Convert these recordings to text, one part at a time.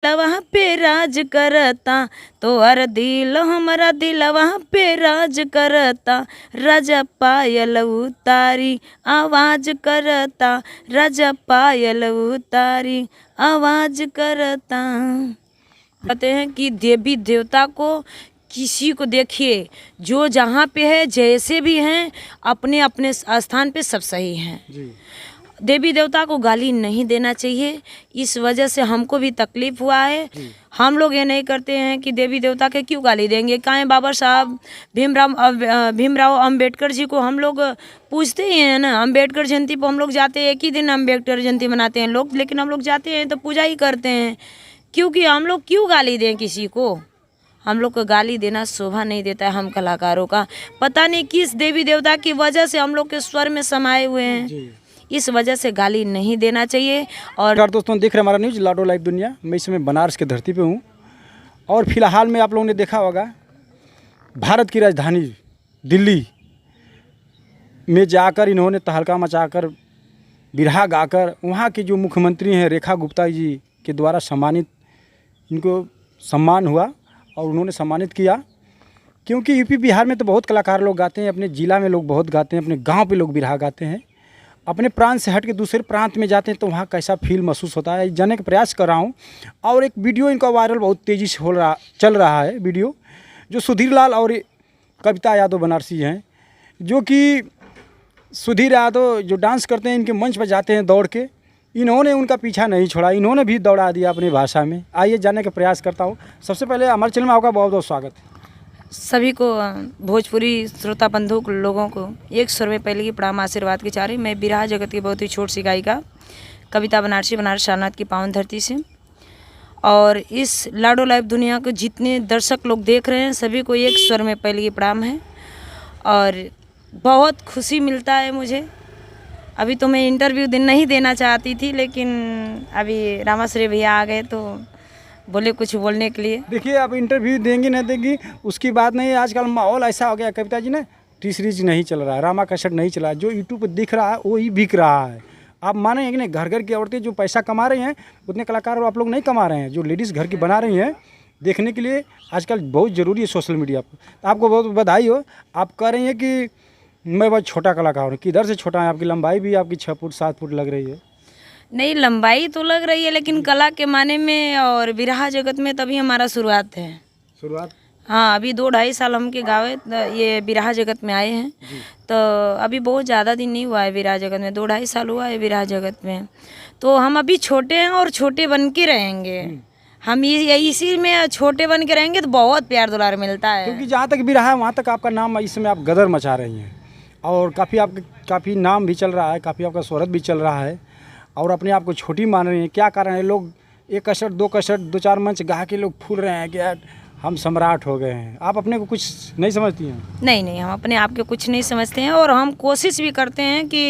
दिलवा पे राज करता, तोहर दिल हमरा दिलवा पे राज करता, राजा पायल उतारी आवाज करता, राजा पायल उतारी आवाज करता। कहते हैं कि देवी देवता को किसी को देखिए, जो जहाँ पे है जैसे भी हैं, अपने अपने स्थान पे सब सही हैं। देवी देवता को गाली नहीं देना चाहिए, इस वजह से हमको भी तकलीफ हुआ है। हम लोग ये नहीं करते हैं कि देवी देवता के क्यों गाली देंगे। काहे बाबा साहब भीमराव अंबेडकर जी को हम लोग पूछते ही हैं ना। अंबेडकर जयंती पर हम लोग जाते हैं, एक ही दिन अंबेडकर जयंती मनाते हैं लोग, लेकिन हम लोग जाते हैं तो पूजा ही करते हैं। क्योंकि हम लोग क्यों गाली दें किसी को। हम लोग को गाली देना शोभा नहीं देता है हम कलाकारों का। पता नहीं किस देवी देवता की वजह से हम लोग के स्वर में समाये हुए हैं, इस वजह से गाली नहीं देना चाहिए। और दोस्तों देख रहे हैं हमारा न्यूज़ लाडो लाइव दुनिया। मैं इस समय बनारस के धरती पे हूँ और फिलहाल में आप लोगों ने देखा होगा भारत की राजधानी दिल्ली में जाकर इन्होंने तहलका मचाकर बिरहा गाकर वहाँ की जो मुख्यमंत्री हैं रेखा गुप्ता जी के द्वारा इनको सम्मान हुआ और उन्होंने सम्मानित किया। क्योंकि यूपी बिहार में तो बहुत कलाकार लोग गाते हैं, अपने ज़िला में लोग बहुत गाते हैं, अपने गाँव पे लोग बिरहा गाते हैं। अपने प्रांत से हट के दूसरे प्रांत में जाते हैं तो वहाँ कैसा फील महसूस होता है, जानने का प्रयास कर रहा हूँ। और एक वीडियो इनका वायरल बहुत तेज़ी से चल रहा है वीडियो, जो सुधीर लाल और कविता यादव बनारसी हैं, जो कि सुधीर यादव जो डांस करते हैं इनके मंच पर जाते हैं दौड़ के, इन्होंने उनका पीछा नहीं छोड़ा, इन्होंने भी दौड़ा दिया अपनी भाषा में। आइए जानने का प्रयास करता हूँ। सबसे पहले हमारे चैनल में आपका बहुत बहुत स्वागत है। सभी को भोजपुरी श्रोता बंधु लोगों को 100 रुपये पहले की प्रणाम आशीर्वाद की चाह रही। मैं बिरहा जगत की बहुत ही छोटी सी गायिका कविता बनारसी, बनारस सारनाथ की पावन धरती से। और इस लाडो लाइव दुनिया को जितने दर्शक लोग देख रहे हैं सभी को 100 रुपये पहले की प्रणाम है। और बहुत खुशी मिलता है मुझे। अभी तो मैं इंटरव्यू नहीं देना चाहती थी, लेकिन अभी रामाश्री भैया आ गए तो बोले कुछ बोलने के लिए। देखिए आप इंटरव्यू देंगी नहीं देंगी उसकी बात नहीं है। आजकल माहौल ऐसा हो गया कविता जी ना, टी सीरीज नहीं चल रहा है, रामा कैसेट नहीं चला है, जो यूट्यूब पर दिख रहा है वही बिक रहा है। आप मानेंगे कि नहीं, घर घर की औरतें जो पैसा कमा रही हैं उतने कलाकार आप लोग नहीं कमा रहे हैं। जो लेडीज़ घर की बना रही हैं देखने के लिए आजकल बहुत ज़रूरी है सोशल मीडिया पर। तो आपको बहुत बधाई हो। आप कह रही हैं कि मैं बहुत छोटा कलाकार हूँ, किधर से छोटा है? आपकी लंबाई भी आपकी 6 फुट 7 फुट लग रही है। नहीं, लंबाई तो लग रही है, लेकिन कला के माने में और बिरहा जगत में तभी हमारा शुरुआत है। शुरुआत हाँ, अभी 2-2.5 साल हमके गावे ये बिरहा जगत में आए हैं। तो अभी बहुत ज़्यादा दिन नहीं हुआ है बिरहा जगत में, 2-2.5 साल हुआ है बिरहा जगत में। तो हम अभी छोटे हैं और छोटे बन के रहेंगे। हम इसी में छोटे बन के रहेंगे तो बहुत प्यार दुलार मिलता है। क्योंकि जहाँ तक बिरहा है वहाँ तक आपका नाम इस समय आप गदर मचा रही हैं और काफ़ी नाम भी चल रहा है, काफ़ी आपका शोहरत भी चल रहा है और अपने आप को छोटी मान रही हैं। क्या कारण है? लोग 1 कैसेट 2 कैसेट 2-4 मंच गा के लोग फूल रहे हैं कि यार हम सम्राट हो गए हैं। आप अपने को कुछ नहीं समझती हैं? नहीं, हम अपने आप के कुछ नहीं समझते हैं और हम कोशिश भी करते हैं कि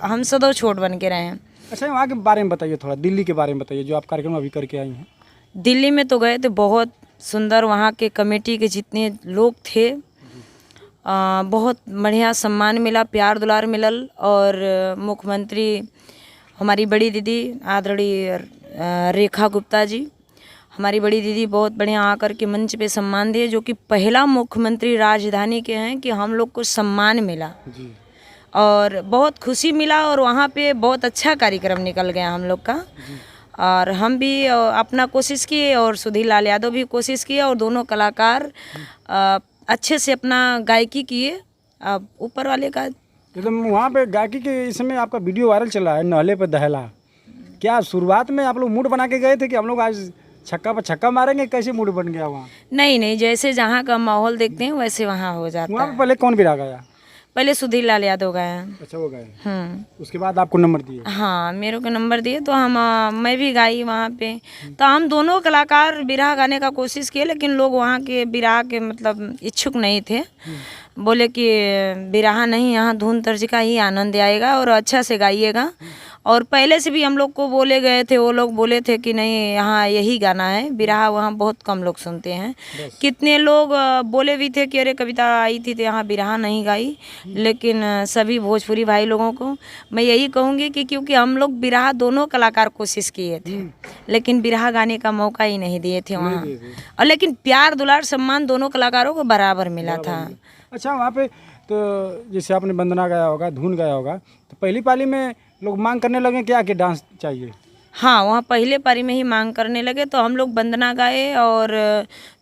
हम सदैव छोट बन के रहें। अच्छा, वहाँ के बारे में बताइए, थोड़ा दिल्ली के बारे में बताइए जो आप कार्यक्रम अभी करके आई हैं। दिल्ली में तो गए थे, बहुत सुंदर वहाँ के कमेटी के जितने लोग थे, बहुत बढ़िया सम्मान मिला, प्यार दुलार मिलल। और मुख्यमंत्री हमारी बड़ी दीदी आदरणीय रेखा गुप्ता जी, हमारी बड़ी दीदी बहुत बढ़िया आकर के मंच पे सम्मान दिए, जो कि पहला मुख्यमंत्री राजधानी के हैं कि हम लोग को सम्मान मिला जी। और बहुत खुशी मिला। और वहाँ पे बहुत अच्छा कार्यक्रम निकल गया हम लोग का। और हम भी अपना कोशिश किए और सुधीर लाल यादव भी कोशिश किए और दोनों कलाकार अच्छे से अपना गायकी किए। अब ऊपर वाले का एकदम वहाँ पे गायकी के इस समय आपका वीडियो वायरल चला है, नहले पे दहला। क्या शुरुआत में आप लोग मूड बना के गए थे कि हम लोग आज छक्का पर छक्का मारेंगे? कैसे मूड बन गया वहाँ? नहीं, जैसे जहाँ का माहौल देखते हैं वैसे वहाँ हो जाता वहाँ है। पे पहले कौन बिरहा गाया? पहले सुधीर लाल यादव गए हैं। अच्छा, वो गए। उसके बाद आपको नंबर दिए? हाँ, मेरे को नंबर दिए तो मैं भी गाई वहाँ पे। तो हम दोनों कलाकार बिरहा गाने का कोशिश किए, लेकिन लोग वहाँ के बिरहा के मतलब इच्छुक नहीं थे। बोले कि बिरहा नहीं, यहाँ धुन तर्ज का ही आनंद आएगा और अच्छा से गाइएगा। और पहले से भी हम लोग को बोले गए थे, वो लोग बोले थे कि नहीं यहाँ यही गाना है, बिरहा वहाँ बहुत कम लोग सुनते हैं। कितने लोग बोले भी थे कि अरे कविता आई थी तो यहाँ बिरहा नहीं गाई। लेकिन सभी भोजपुरी भाई लोगों को मैं यही कहूँगी कि क्योंकि हम लोग बिरहा दोनों कलाकार कोशिश किए थे, लेकिन बिरहा गाने का मौका ही नहीं दिए थे वहाँ। और लेकिन प्यार दुलार सम्मान दोनों कलाकारों को बराबर मिला था। अच्छा, वहाँ पे तो जैसे आपने वंदना गाया होगा, धुन गाया होगा, तो पहली पाली में लोग मांग करने लगे क्या कि डांस चाहिए? हाँ, वहाँ पहले पारी में ही मांग करने लगे, तो हम लोग वंदना गाए और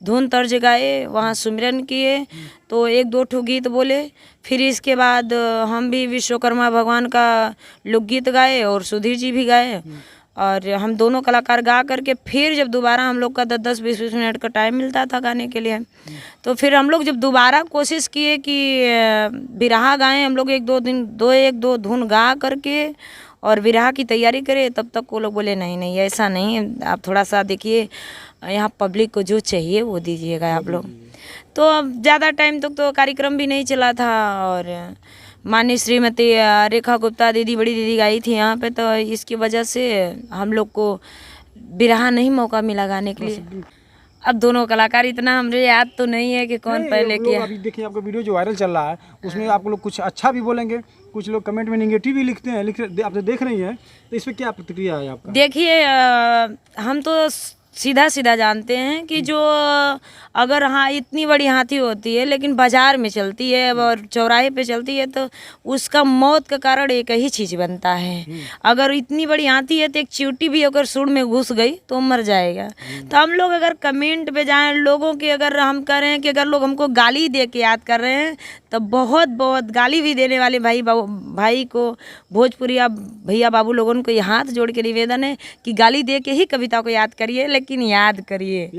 धुन तर्ज गाए, वहाँ सुमिरन किए, तो एक दो ठो गीत बोले। फिर इसके बाद हम भी विश्वकर्मा भगवान का लोकगीत गाए और सुधीर जी भी गाए। और हम दोनों कलाकार गा करके फिर जब दोबारा हम लोग का 10-20 मिनट का टाइम मिलता था गाने के लिए, तो फिर हम लोग जब दोबारा कोशिश किए कि बिरहा गाएं, हम लोग एक दो धुन गा करके और बिरहा की तैयारी करें, तब तक वो लोग बोले नहीं नहीं ऐसा नहीं है, आप थोड़ा सा देखिए यहाँ पब्लिक को जो चाहिए वो दीजिएगा आप लोग। तो अब ज़्यादा टाइम तक तो कार्यक्रम भी नहीं चला था और माननीय श्रीमती रेखा गुप्ता दीदी, बड़ी दीदी गाई थी यहाँ पे, तो इसकी वजह से हम लोग को बिरहा नहीं मौका मिला गाने के लिए। अब दोनों कलाकार इतना हमरे याद तो नहीं है कि कौन पहले किया। अभी देखिए आपका वीडियो जो वायरल चल रहा है उसमें आप लोग कुछ अच्छा भी बोलेंगे, कुछ लोग कमेंट में निगेटिव भी लिखते हैं, आप तो देख रही हैं, तो इस पर क्या प्रतिक्रिया है आपका? देखिए हम तो सीधा सीधा जानते हैं कि जो अगर हाँ इतनी बड़ी हाथी होती है लेकिन बाजार में चलती है और चौराहे पे चलती है तो उसका मौत का कारण एक ही चीज़ बनता है। अगर इतनी बड़ी हाथी है तो एक चींटी भी अगर सुर में घुस गई तो मर जाएगा। तो हम लोग अगर कमेंट पे जाएं लोगों की, अगर हम कह रहे हैं कि अगर लोग हमको गाली दे के याद कर रहे हैं तो बहुत बहुत गाली भी देने वाले भाई को भोजपुरी भैया बाबू लोगों को हाथ जोड़ के निवेदन है कि गाली दे के ही कविता को याद करिए, लेकिन याद करिए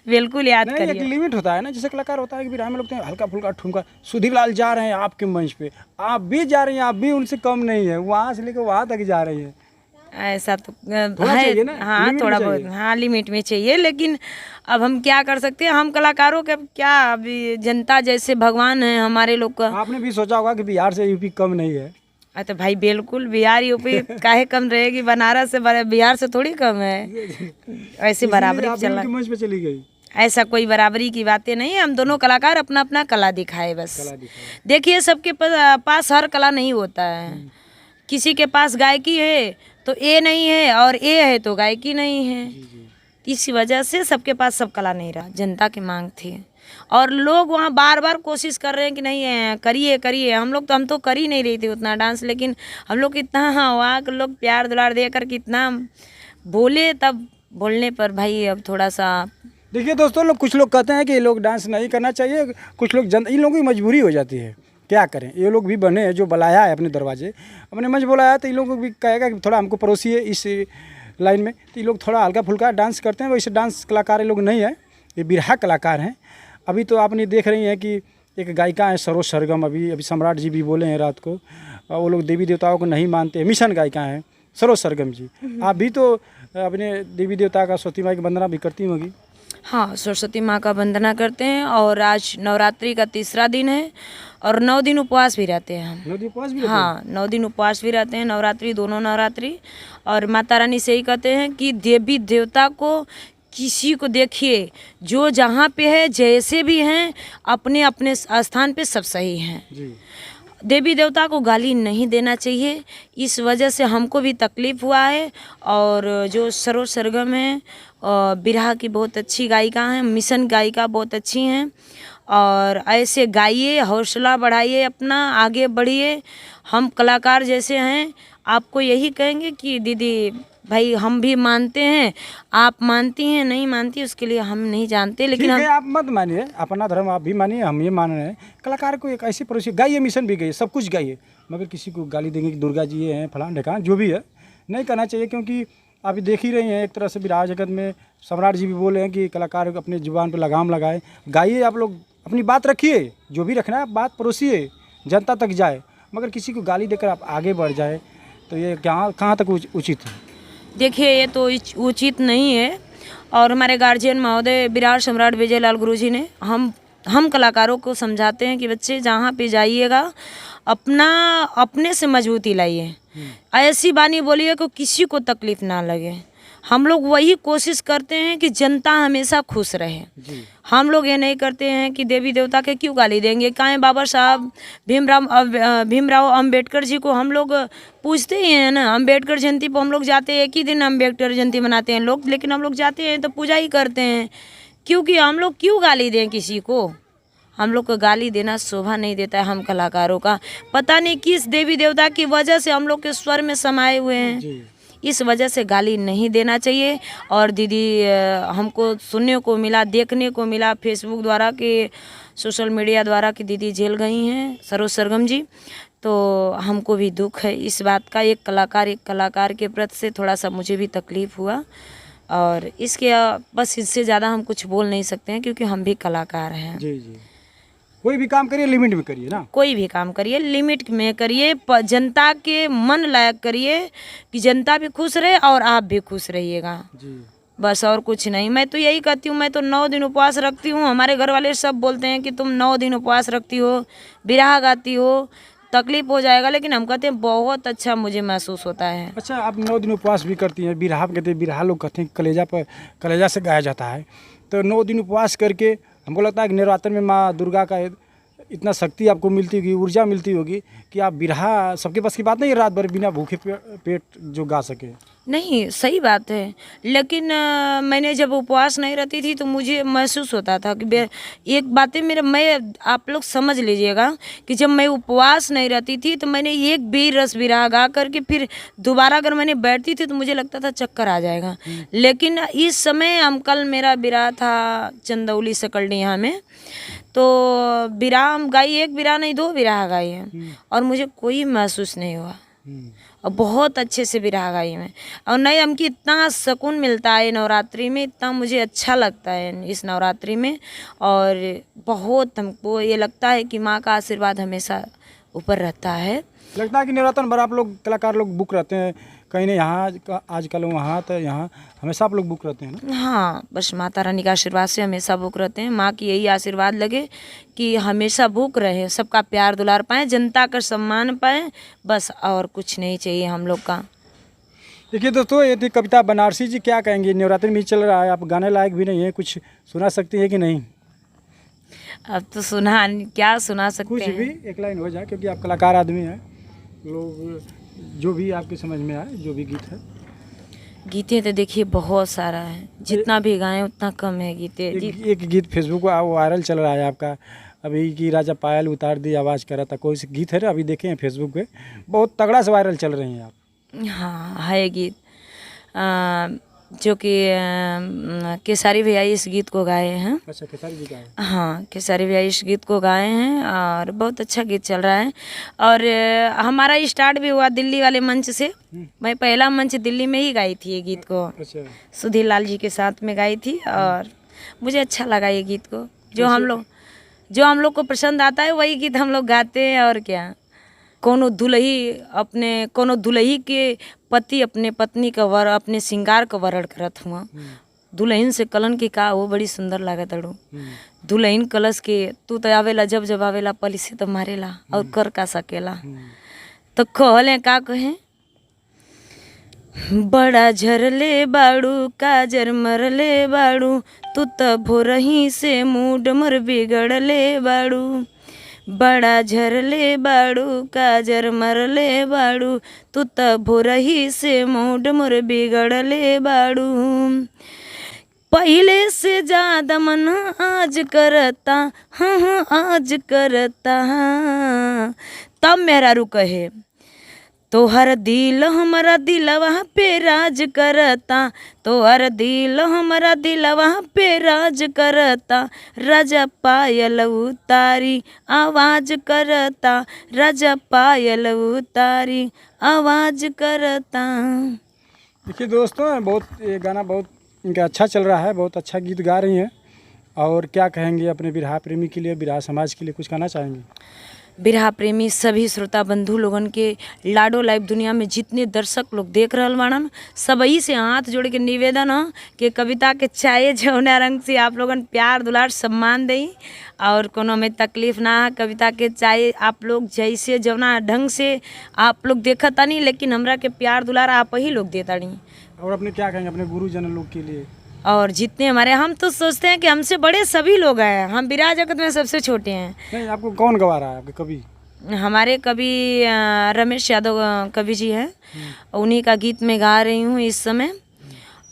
बिल्कुल याद करिए। एक लिमिट होता है ना, जैसे कलाकार होता है कि बिरहा में लोग हल्का फुल्का ठुमका, सुधीर लाल जा रहे हैं आपके मंच पे, आप भी जा रही हैं, आप भी उनसे कम नहीं है, वहाँ से लेकर वहाँ तक जा रही है। ऐसा तो है ना, हाँ थोड़ा बहुत, हाँ लिमिट में चाहिए। लेकिन अब हम क्या कर सकते हैं, हम कलाकारों के क्या, अभी जनता जैसे भगवान है हमारे लोग का। आपने भी सोचा होगा कि बिहार से यूपी कम नहीं है। तो भाई बिल्कुल, बिहार यूपी काहे कम रहेगी, बनारस से बिहार से थोड़ी कम है। ऐसे बराबरी चला मंच पे चली गई, ऐसा कोई बराबरी की बातें नहीं है। हम दोनों कलाकार अपना अपना कला दिखाए बस। देखिए सबके पास हर कला नहीं होता है, किसी के पास गायकी है तो ए नहीं है और ए है तो गायकी नहीं है। इसी वजह से सबके पास सब कला नहीं रहा, जनता की मांग थी और लोग वहाँ बार बार कोशिश कर रहे हैं कि नहीं करिए करिए। हम तो कर ही नहीं रही थी उतना डांस, लेकिन हम लोग इतना, हाँ वहाँ के लोग प्यार दुलार दे कर कितना बोले, तब बोलने पर भाई अब थोड़ा सा देखिए दोस्तों, लोग कुछ लोग कहते हैं कि ये लोग डांस नहीं करना चाहिए, कुछ लोग इन लोगों की मजबूरी हो जाती है, क्या करें। ये लोग भी बने हैं, जो बुलाया है अपने दरवाजे, अपने मंच बुलाया तो इन लोगों को भी कहेगा कि थोड़ा हमको परोसिए इस लाइन में, तो ये लोग थोड़ा हल्का फुल्का डांस करते हैं। वैसे डांस कलाकार ये लोग नहीं है, ये बिरहा कलाकार हैं। अभी तो आपने देख रही हैं कि एक गायिका है सरोज सरगम, अभी सम्राट जी भी बोले हैं रात को, वो लोग देवी देवताओं को नहीं मानते, मिशन गायिका हैं सरोज सरगम जी। आप भी तो अपने देवी देवता का सरस्वती माँ की वंदना भी करती होंगी? हाँ, सरस्वती माँ का वंदना करते हैं और आज नवरात्रि का 3रा दिन है और 9 दिन उपवास भी रहते हैं हम। 9 दिन उपवास भी रहते हैं? हाँ, 9 दिन उपवास भी रहते हैं, नवरात्रि दोनों नवरात्रि। और माता रानी से ही कहते हैं कि देवी देवता को किसी को देखिए जो जहाँ पे है जैसे भी हैं अपने अपने स्थान पे सब सही हैं जी। देवी देवता को गाली नहीं देना चाहिए, इस वजह से हमको भी तकलीफ़ हुआ है। और जो सरोज सरगम है बिरहा की बहुत अच्छी गायिका हैं, मिशन गायिका बहुत अच्छी हैं और ऐसे गाइए, हौसला बढ़ाइए, अपना आगे बढ़िए। हम कलाकार जैसे हैं, आपको यही कहेंगे कि दीदी भाई हम भी मानते हैं, आप मानती हैं नहीं मानती उसके लिए हम नहीं जानते, लेकिन हम आप मत मानिए, अपना धर्म आप भी मानिए, हम ये मान रहे हैं। कलाकार को एक ऐसी परोसी गाइए, मिशन भी गाइए, सब कुछ गाइए, मगर किसी को गाली देंगे कि दुर्गा जी ये हैं फलान ढकान, जो भी है नहीं करना चाहिए। क्योंकि आप देख ही रही हैं एक तरह से बिरहा जगत में सम्राट जी भी बोले हैं कि कलाकार अपने जुबान पर लगाम लगाए, गाइए, आप लोग अपनी बात रखिए, जो भी रखना है बात परोसिए, जनता तक जाए, मगर किसी को गाली देकर आप आगे बढ़ जाए तो ये कहाँ तक उचित है? देखिए ये तो उचित नहीं है। और हमारे गार्जियन महोदय विराट सम्राट विजय लाल गुरुजी ने हम कलाकारों को समझाते हैं कि बच्चे जहाँ पे जाइएगा अपने से मजबूती लाइए, ऐसी बानी बोलिए कि किसी को तकलीफ ना लगे। हम लोग वही कोशिश करते हैं कि जनता हमेशा खुश रहे। हम लोग ये नहीं करते हैं कि देवी देवता के क्यों गाली देंगे। काहे बाबा साहब भीमराव अंबेडकर जी को हम लोग पूछते ही हैं ना। अंबेडकर जयंती पर हम लोग जाते हैं, एक ही दिन अंबेडकर जयंती मनाते हैं लोग, लेकिन हम लोग जाते हैं तो पूजा ही करते हैं। क्योंकि हम लोग क्यों गाली दें किसी को। हम लोग को गाली देना शोभा नहीं देता है। हम कलाकारों का पता नहीं किस देवी देवता की वजह से हम लोग के स्वर में समाये हुए हैं, इस वजह से गाली नहीं देना चाहिए। और दीदी हमको सुनने को मिला, देखने को मिला फेसबुक द्वारा कि सोशल मीडिया द्वारा कि दीदी जेल गई हैं सरोज सरगम जी, तो हमको भी दुख है इस बात का। एक कलाकार के प्रति से थोड़ा सा मुझे भी तकलीफ़ हुआ, और इसके बस इससे ज़्यादा हम कुछ बोल नहीं सकते हैं क्योंकि हम भी कलाकार हैं। जी जी, कोई भी काम करिए लिमिट में करिए ना। कोई भी काम करिए लिमिट में करिए, जनता के मन लायक करिए कि जनता भी खुश रहे और आप भी खुश रहिएगा जी। बस, और कुछ नहीं। मैं तो यही कहती हूँ, मैं तो 9 दिन उपवास रखती हूँ। हमारे घर वाले सब बोलते हैं कि तुम 9 दिन उपवास रखती हो, बिरहा गाती हो, तकलीफ हो जाएगा, लेकिन हम कहते हैं बहुत अच्छा मुझे महसूस होता है। अच्छा, आप 9 दिन उपवास भी करती हैं। बिरहा कहते हैं, बिरहा लोग कहते हैं कलेजा से गाया जाता है। तो 9 दिन उपवास करके हमको लगता है कि नवरात्र में माँ दुर्गा का इतना शक्ति आपको मिलती होगी, ऊर्जा मिलती होगी कि आप बिरहा, सबके पास की बात नहीं है रात भर बिना भूखे पेट जो गा सके। नहीं, सही बात है, लेकिन मैंने जब उपवास नहीं रहती थी तो मुझे महसूस होता था कि एक बातें मैं आप लोग समझ लीजिएगा कि जब मैं उपवास नहीं रहती थी तो मैंने एक भी रस बिरहा गा करके फिर दोबारा अगर मैंने बैठती थी तो मुझे लगता था चक्कर आ जाएगा। लेकिन इस समय कल मेरा बिरहा था चंदौली सकलडीहा में, तो बिरहा हम गाई, एक बिरहा नहीं 2 बिरहा गाई है और मुझे कोई महसूस नहीं हुआ, और बहुत अच्छे से बिरहा गाई मैं। और नहीं, हमको इतना सुकून मिलता है नवरात्रि में, इतना मुझे अच्छा लगता है इस नवरात्रि में, और बहुत हमको ये लगता है कि माँ का आशीर्वाद हमेशा ऊपर रहता है। लगता है कि नवरात्र भर आप लोग कलाकार लोग बुक रहते हैं, कहीं नहीं यहाँ आजकल वहाँ, तो यहाँ हमेशा आप लोग बुक रहते हैं ना। हाँ, बस माता रानी का आशीर्वाद से हमेशा बुक रहते हैं। माँ की यही आशीर्वाद लगे कि हमेशा बुक रहे, सबका प्यार दुलार पाएँ, जनता का सम्मान पाएँ, बस और कुछ नहीं चाहिए हम लोग का। देखिए दोस्तों, ये थी कविता बनारसी जी। क्या कहेंगे, नवरात्रि में चल रहा है, आप गाने लायक भी नहीं है, कुछ सुना सकती है कि नहीं? अब तो क्या सुना सकते कुछ हैं? भी एक लाइन हो जाए, क्योंकि आप कलाकार आदमी हैं। लोग जो भी आपके समझ में आए, जो भी गीत है। गीतें तो देखिए बहुत सारा है, जितना भी गाएं उतना कम है गीतें। एक गीत फेसबुक पर वायरल चल रहा है आपका, अभी की राजा पायल उतार दी आवाज़ कर रहा था, कोई गीत है ना, अभी देखे हैं फेसबुक पे, बहुत तगड़ा से वायरल चल रही हैं आप। हाँ, है गीत जो कि केसारी भैया इस गीत को गाए हैं। अच्छा, केसारी जी गाए? हाँ, केसारी भैया इस गीत को गाए हैं और बहुत अच्छा गीत चल रहा है। और हमारा स्टार्ट भी हुआ दिल्ली वाले मंच से। मैं पहला मंच दिल्ली में ही गाई थी ये गीत को। अच्छा, सुधीर लाल जी के साथ में गाई थी, और मुझे अच्छा लगा ये गीत को। जो हम लोग को पसंद आता है वही गीत हम लोग गाते हैं, और क्या। कोनो दुल्ही के पति अपने पत्नी का अपने श्रृंगार का वरण करत हुआ। दुल्हन से कलन के का वो बड़ी सुंदर लागत अड़ू। दुल्हन कलश के तू तो आवेला जब आवेला पली से तो मारेला और कर का सकेला। तो कहले का कहे, बड़ा झरले बाड़ू काजर मरले बाड़ू, तू तो भोरही से मूड मर बिगड़ले बाड़ू। बड़ा झरले बाड़ू काजर मरले बाड़ू, तू तो भोरही से मूड मोर बिगड़ले बाड़ू। पहले से ज्यादा मन आज करता, हाँ आज करता। तब मेहरारू कहे, तोहर दिल हमारा दिलवा पे राज करता, तोहर दिल हमारा दिलवा पे राज करता। राजा पायल उतारी आवाज करता, राजा पायल उतारी आवाज करता। देखिए दोस्तों, ये गाना बहुत इनका अच्छा चल रहा है, बहुत अच्छा गीत गा रही हैं। और क्या कहेंगे अपने बिरहा प्रेमी के लिए, बिरहा समाज के लिए कुछ कहना चाहेंगे? बिरहा प्रेमी सभी श्रोता बंधु लोगन के लाडो लाइव दुनिया में जितने दर्शक लोग देख रहल बाड़न, सबही से हाथ जोड़ के निवेदन ह कि कविता के चाहे जौना रंग से आप लोगन प्यार दुलार सम्मान दें और कोनो में तकलीफ ना है। कविता के चाहे आप लोग जैसे जौना ढंग से आप लोग देखता नहीं, लेकिन हमरा के प्यार दुलार आप ही लोग देता नहीं। और अपने क्या कहेंगे अपने गुरुजन लोग के लिए? और जितने हमारे, हम तो सोचते हैं कि हमसे बड़े सभी लोग हैं, हम बिरहा जगत में सबसे छोटे हैं। नहीं, आपको कौन गवा रहा है आपके कवि? हमारे कवि रमेश यादव कवि जी हैं, उन्हीं का गीत मैं गा रही हूँ इस समय।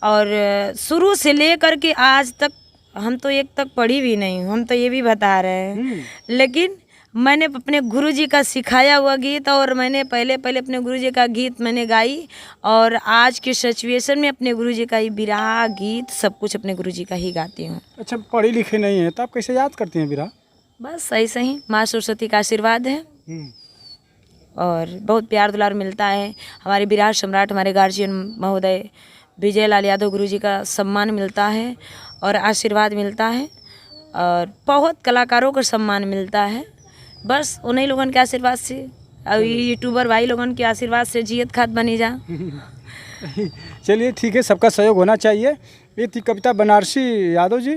और शुरू से लेकर के आज तक हम तो एक तक पढ़ी भी नहीं हूँ, हम तो ये भी बता रहे हैं, लेकिन मैंने अपने गुरुजी का सिखाया हुआ गीत और मैंने पहले अपने गुरुजी का गीत मैंने गाई और आज के सिचुएशन में अपने गुरुजी का ही बिरहा गीत सब कुछ अपने गुरुजी का ही गाती हूँ। अच्छा, पढ़े लिखे नहीं है तो आप कैसे याद करती हैं बिरहा? बस ऐसे ही माँ सरस्वती का आशीर्वाद है और बहुत प्यार दुलार मिलता है। हमारे बिरहा सम्राट हमारे गार्जियन महोदय विजय लाल यादव गुरुजी का सम्मान मिलता है और आशीर्वाद मिलता है और बहुत कलाकारों को सम्मान मिलता है। बस उन्हीं लोगन के आशीर्वाद से और यूट्यूबर भाई लोगन के आशीर्वाद से जियत खात बनी जा। चलिए ठीक है, सबका सहयोग होना चाहिए। ये थी कविता बनारसी यादव जी,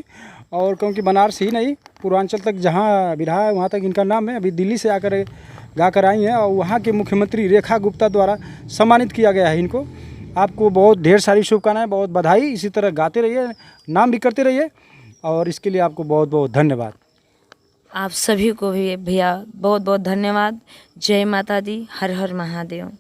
और क्योंकि बनारस ही नहीं पूर्वांचल तक जहाँ बिरहा है वहाँ तक इनका नाम है। अभी दिल्ली से आकर गा कर आई हैं और वहाँ के मुख्यमंत्री रेखा गुप्ता द्वारा सम्मानित किया गया है इनको। आपको बहुत ढेर सारी शुभकामनाएं, बहुत बधाई। इसी तरह गाते रहिए, नाम भी करते रहिए और इसके लिए आपको बहुत बहुत धन्यवाद। आप सभी को भी भैया बहुत बहुत धन्यवाद। जय माता दी, हर हर महादेव।